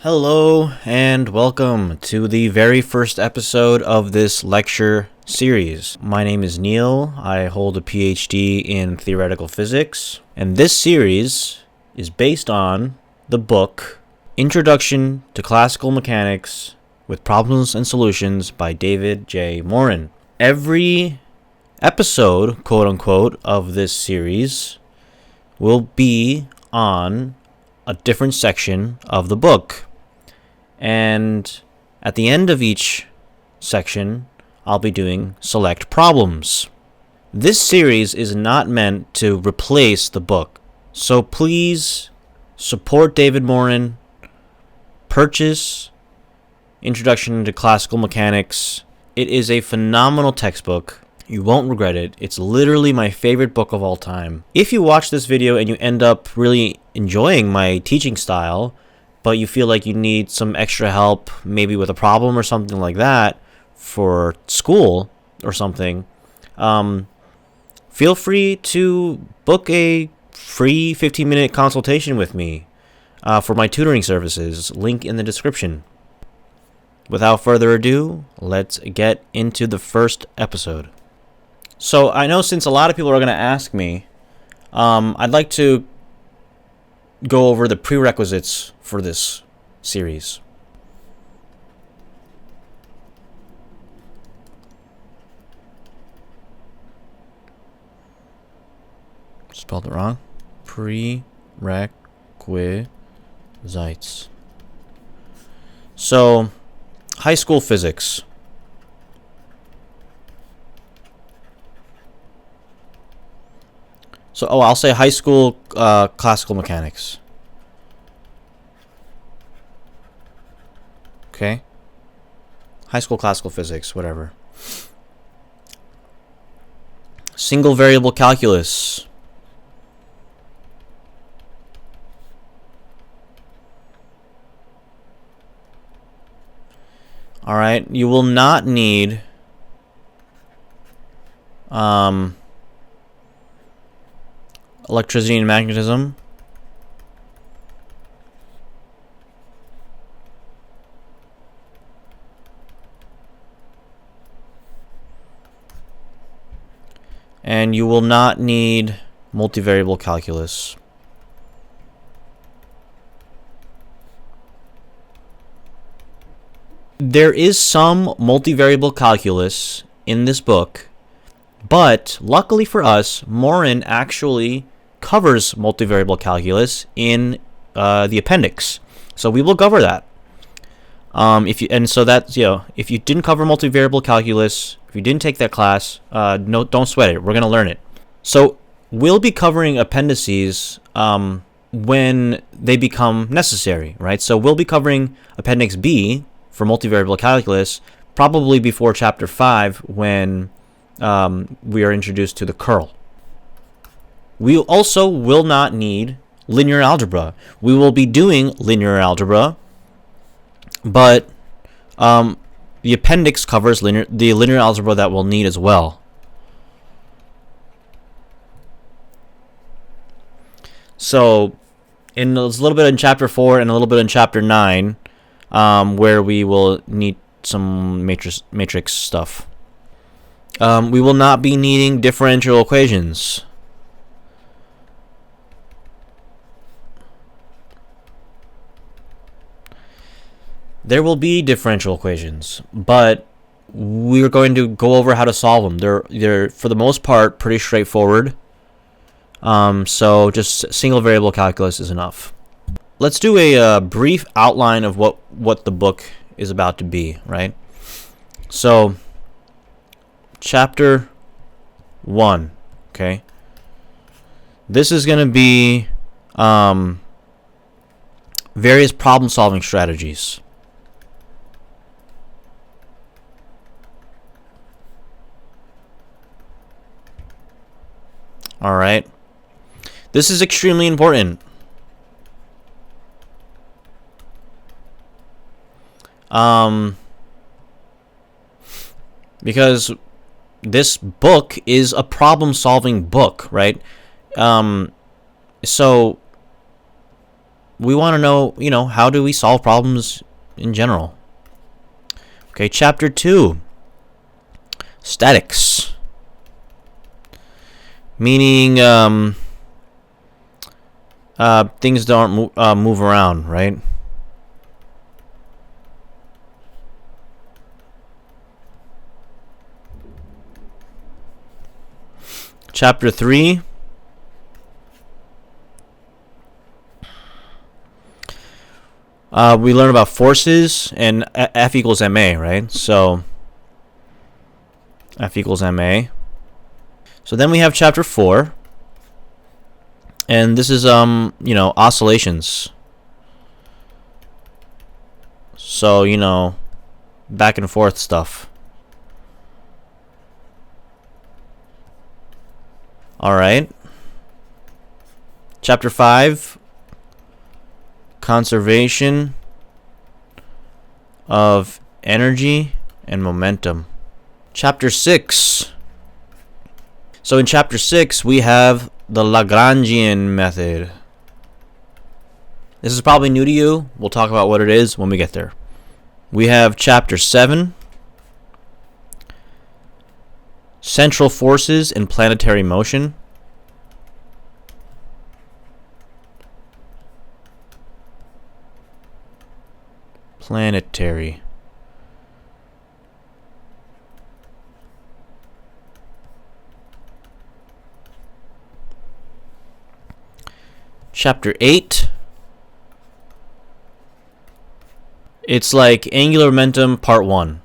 Hello and welcome to the very first episode of this lecture series. My name is Neil. I hold a PhD in theoretical physics, and this series is based on the book Introduction to Classical Mechanics with Problems and Solutions by David J. Morin. Every episode, quote unquote, of this series will be on a different section of the book. And at the end of each section, I'll be doing select problems. This series is not meant to replace the book. So please support David Morin. Purchase Introduction to Classical Mechanics. It is a phenomenal textbook. You won't regret it. It's literally my favorite book of all time. If you watch this video and you end up really enjoying my teaching style, but you feel like you need some extra help, maybe with a problem or something like that for school or something, feel free to book a free 15-minute consultation with me for my tutoring services. Link in the description. Without further ado, let's get into the first episode. So I know since a lot of people are going to ask me, I'd like to go over the prerequisites for this series. Spelled it wrong. Prerequisites. So, high school physics. So, I'll say high school classical mechanics. Okay? High school classical physics, whatever. Single variable calculus. Alright, you will not need electricity and magnetism. And you will not need multivariable calculus. There is some multivariable calculus in this book, but luckily for us, Morin actually covers multivariable calculus in the appendix. So we will cover that. If you didn't cover multivariable calculus, if you didn't take that class, don't sweat it. We're going to learn it. So we'll be covering appendices when they become necessary, right? So we'll be covering Appendix B for multivariable calculus probably before Chapter 5 when we are introduced to the curl. We also will not need linear algebra. We will be doing linear algebra, but the appendix covers the linear algebra that we'll need as well. So, there's a little bit in Chapter 4 and a little bit in Chapter 9, where we will need some matrix stuff. We will not be needing differential equations. There will be differential equations, but we're going to go over how to solve them. They're for the most part pretty straightforward. So just single variable calculus is enough. Let's do a brief outline of what the book is about to be, right? So, Chapter 1, okay? This is going to be various problem-solving strategies. All right. This is extremely important. Because this book is a problem-solving book, right? So we want to know, how do we solve problems in general? Okay, chapter 2, statics. Meaning things don't move around, right? Chapter 3, we learn about forces and F equals ma, right? So F equals ma. So then we have chapter 4, and this is oscillations. So back and forth stuff. All right. Chapter 5, conservation of energy and momentum. Chapter 6. So in chapter 6, we have the Lagrangian method. This is probably new to you. We'll talk about what it is when we get there. We have chapter 7, central forces in planetary motion. Planetary. Chapter 8. It's like angular momentum part 1.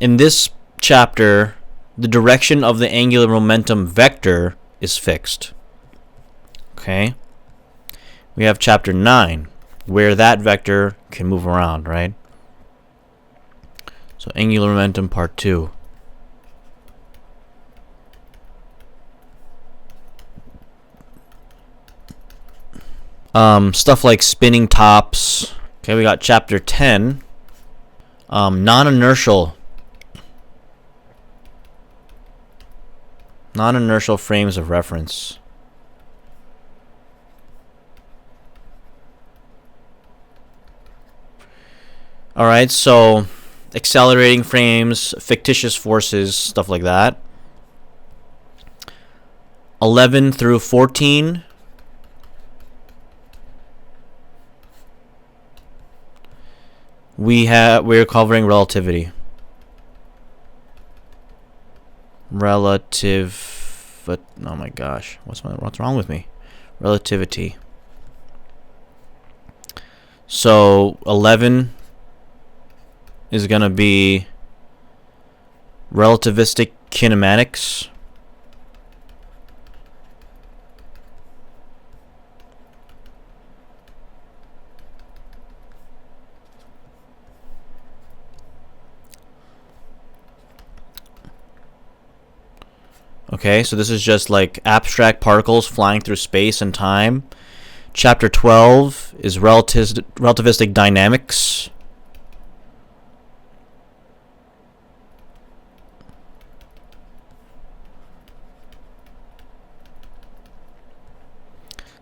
In this chapter, the direction of the angular momentum vector is fixed. Okay? We have chapter 9, where that vector can move around, right? So angular momentum part 2. Stuff like spinning tops. Okay, we got chapter 10. Non-inertial frames of reference. Alright, so accelerating frames, fictitious forces, stuff like that. 11 through 14. We're covering relativity. But oh my gosh, what's wrong with me? Relativity. So 11 is going to be relativistic kinematics. Okay, so this is just like abstract particles flying through space and time. Chapter 12 is relativistic dynamics.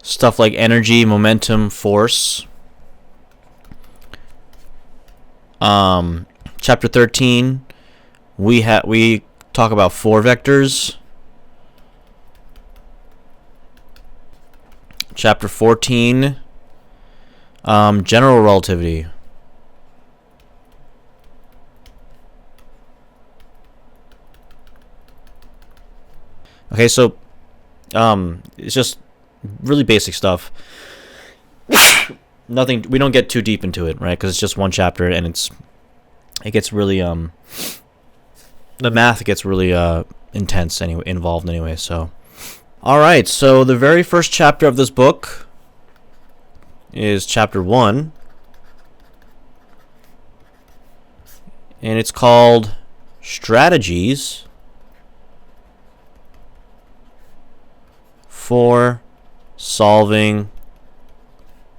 Stuff like energy, momentum, force. Chapter 13, we talk about 4 vectors. Chapter 14, general relativity. Okay, so it's just really basic stuff. Nothing. We don't get too deep into it, right? Because it's just one chapter, and it gets really the math gets really intense anyway, involved anyway. So, all right. So the very first chapter of this book is chapter 1, and it's called Strategies for Solving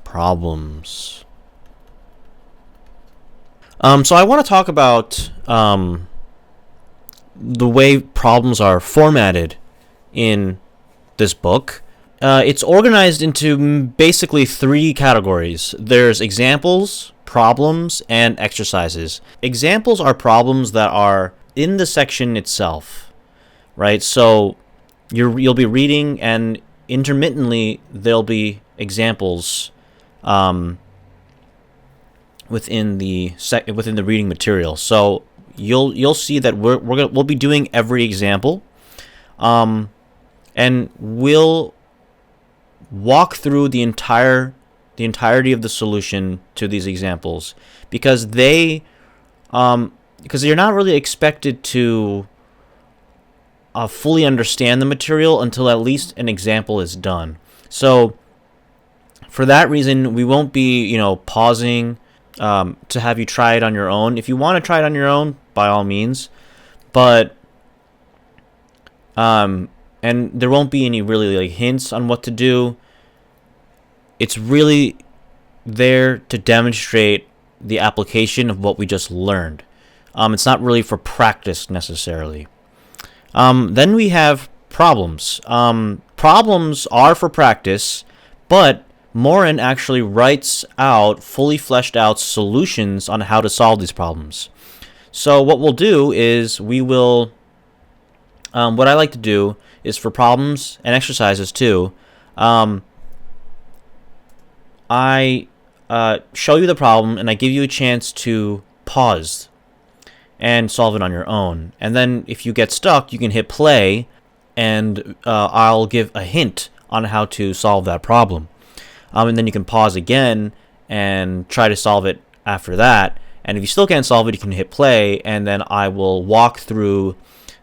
Problems. So I want to talk about the way problems are formatted in this book. It's organized into basically three categories. There's examples, problems, and exercises. Examples are problems that are in the section itself, right? So you'll be reading, and intermittently there'll be examples within the reading material. So you'll see that we'll be doing every example, and we'll walk through the entirety of the solution to these examples, because you're not really expected to fully understand the material until at least an example is done. So for that reason, we won't be pausing to have you try it on your own. If you want to try it on your own, by all means, but and there won't be any really hints on what to do. It's really there to demonstrate the application of what we just learned. It's not really for practice necessarily. Then we have problems. Problems are for practice, but Morin actually writes out fully fleshed out solutions on how to solve these problems. So what we'll do is what I like to do is, for problems and exercises too, I show you the problem and I give you a chance to pause and solve it on your own. And then if you get stuck, you can hit play, and I'll give a hint on how to solve that problem. And then you can pause again and try to solve it after that. And if you still can't solve it, you can hit play, and then I will walk through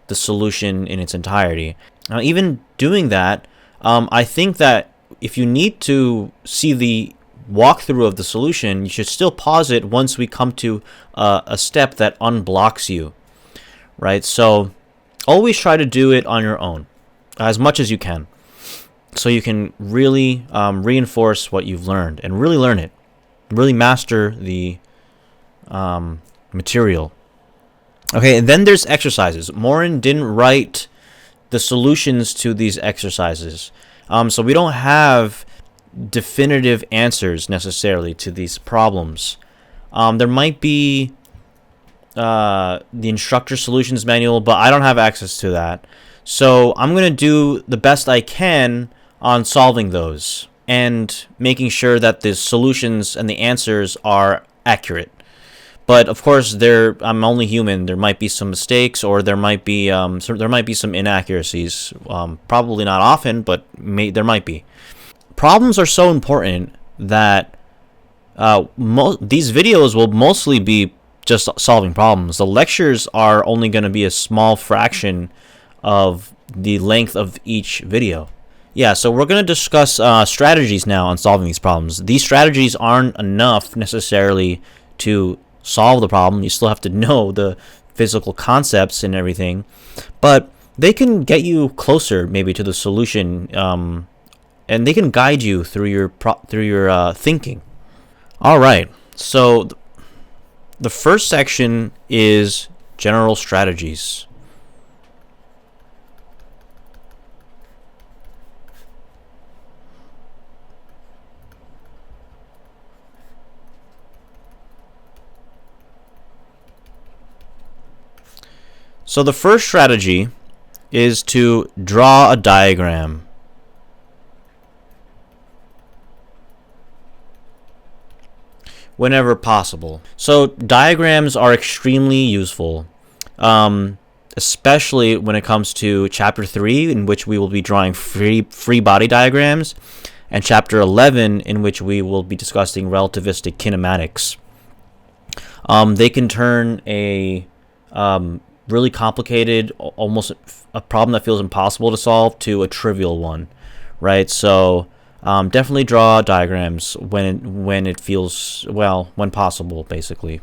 the solution in its entirety. Now, even doing that, I think that if you need to see the walkthrough of the solution, you should still pause it once we come to a step that unblocks you, right? So always try to do it on your own as much as you can, so you can really reinforce what you've learned and really learn it, really master the material. Okay, and then there's exercises. Morin didn't write the solutions to these exercises, so we don't have definitive answers necessarily to these problems. There might be the instructor solutions manual, but I don't have access to that. So I'm going to do the best I can on solving those and making sure that the solutions and the answers are accurate. But of course, I'm only human. There might be some mistakes, or there might be some inaccuracies. Probably not often, but there might be. Problems are so important that these videos will mostly be just solving problems. The lectures are only going to be a small fraction of the length of each video. Yeah, so we're going to discuss strategies now on solving these problems. These strategies aren't enough necessarily to solve the problem. You still have to know the physical concepts and everything, but they can get you closer maybe to the solution, and they can guide you through your thinking. All right, so the first section is general strategies. So the first strategy is to draw a diagram. Whenever possible. So diagrams are extremely useful, especially when it comes to Chapter 3, in which we will be drawing free body diagrams, and Chapter 11, in which we will be discussing relativistic kinematics. They can turn a really complicated, almost a problem that feels impossible to solve, to a trivial one, right? So definitely draw diagrams when it feels, when possible, basically.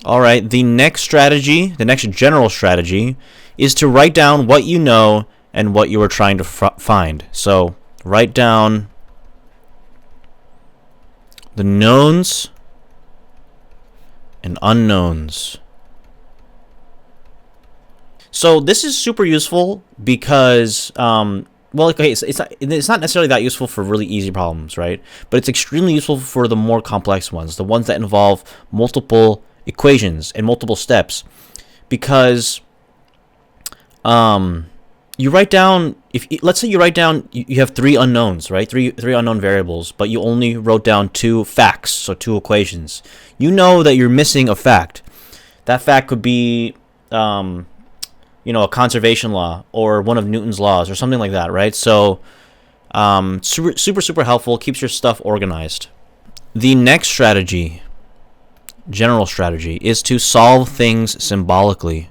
All right, the next general strategy, is to write down what you know and what you are trying to find. So write down the knowns and unknowns. So this is super useful because, well, okay, it's not necessarily that useful for really easy problems, right? But it's extremely useful for the more complex ones, the ones that involve multiple equations and multiple steps, because you write down, let's say you write down, you have three unknowns, right? Three unknown variables, but you only wrote down two facts, so two equations. You know that you're missing a fact. That fact could be, a conservation law or one of Newton's laws or something like that, right? So, super helpful, keeps your stuff organized. The next strategy, general strategy, is to solve things symbolically.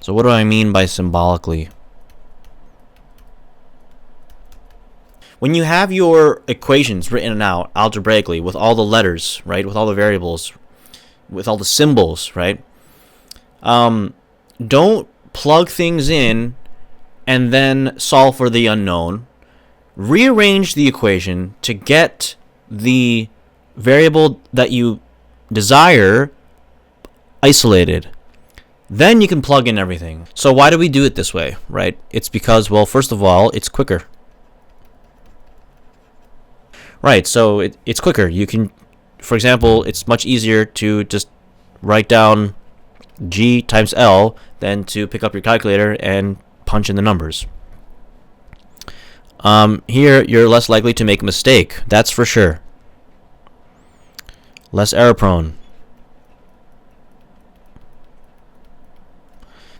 So what do I mean by symbolically? When you have your equations written out algebraically with all the letters, right, with all the variables, with all the symbols, right, don't plug things in and then solve for the unknown. Rearrange the equation to get the variable that you desire isolated. Then you can plug in everything. So why do we do it this way, right? It's because, well, first of all, it's quicker. Right, so it's quicker. You can, for example, it's much easier to just write down G times L than to pick up your calculator and punch in the numbers. Here, you're less likely to make a mistake. That's for sure. Less error prone.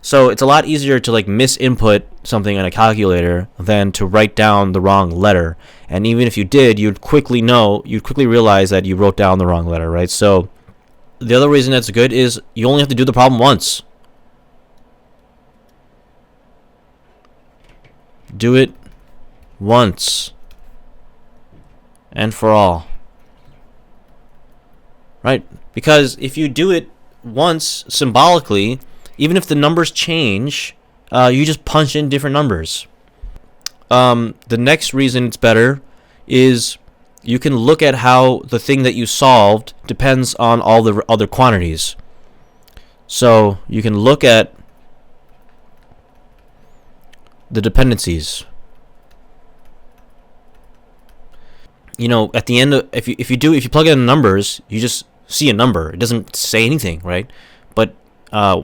So it's a lot easier to misinput something in a calculator than to write down the wrong letter. And even if you did, you'd quickly realize that you wrote down the wrong letter, right? So the other reason that's good is you only have to do the problem once. Do it once and for all. Right? Because if you do it once symbolically, even if the numbers change, you just punch in different numbers. The next reason it's better is you can look at how the thing that you solved depends on all the other quantities. So you can look at the dependencies. At the end of, if you plug in the numbers, you just see a number. It doesn't say anything, right? But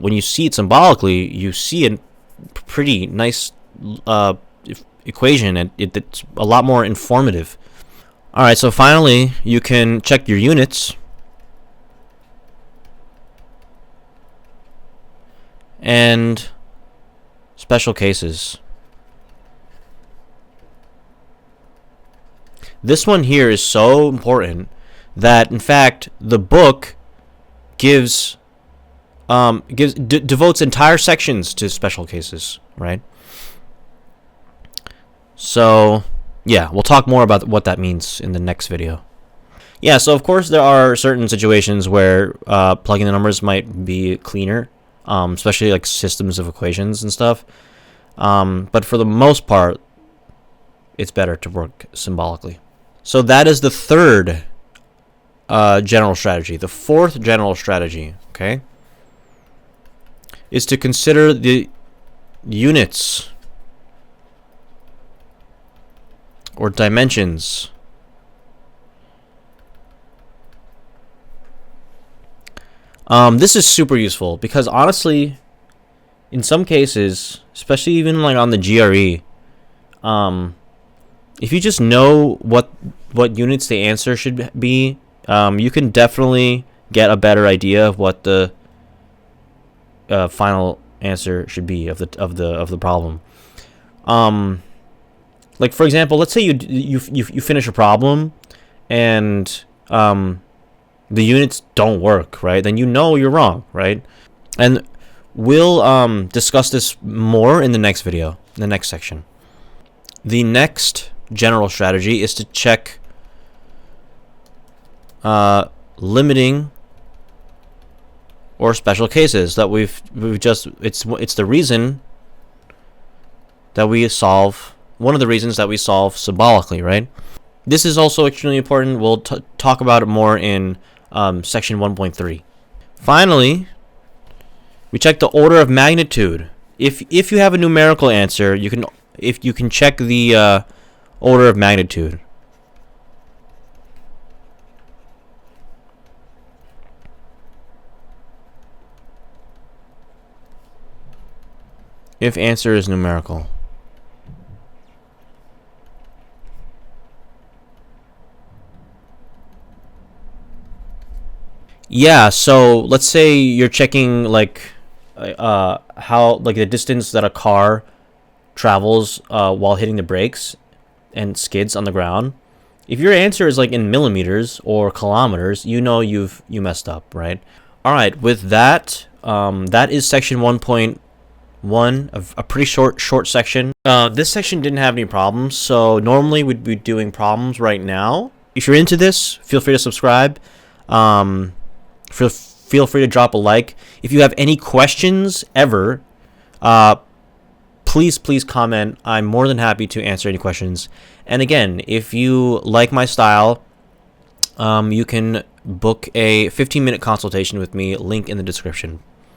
when you see it symbolically, you see a pretty nice equation, and it's a lot more informative. All right, so finally, you can check your units. And special cases. This one here is so important that, in fact, the book devotes entire sections to special cases, right? So, yeah, we'll talk more about what that means in the next video. Yeah, so of course there are certain situations where plugging the numbers might be cleaner, especially like systems of equations and stuff. But for the most part, it's better to work symbolically. So that is the third general strategy. The fourth general strategy, okay, is to consider the units or dimensions. This is super useful because honestly, in some cases, especially even like on the GRE, if you just know what units the answer should be, you can definitely get a better idea of what the final answer should be of the problem. Like for example, let's say you finish a problem and the units don't work, right? Then you know you're wrong, right? And we'll discuss this more in the next video, in the next section. The next general strategy is to check limiting or special cases that we've just it's the reason that we solve, one of the reasons that we solve symbolically, right? This is also extremely important. We'll talk about it more in section 1.3. Finally, we check the order of magnitude. If you have a numerical answer, you can check the order of magnitude. If answer is numerical. Yeah, so let's say you're checking like how like the distance that a car travels while hitting the brakes and skids on the ground. If your answer is like in millimeters or kilometers, you know you messed up, right? All right, with that, that is section 1.1, a pretty short section. This section didn't have any problems, so normally we'd be doing problems right now. If you're into this, feel free to subscribe. Feel free to drop a like. If you have any questions ever, please comment. I'm more than happy to answer any questions. And again, if you like my style, you can book a 15-minute consultation with me, link in the description.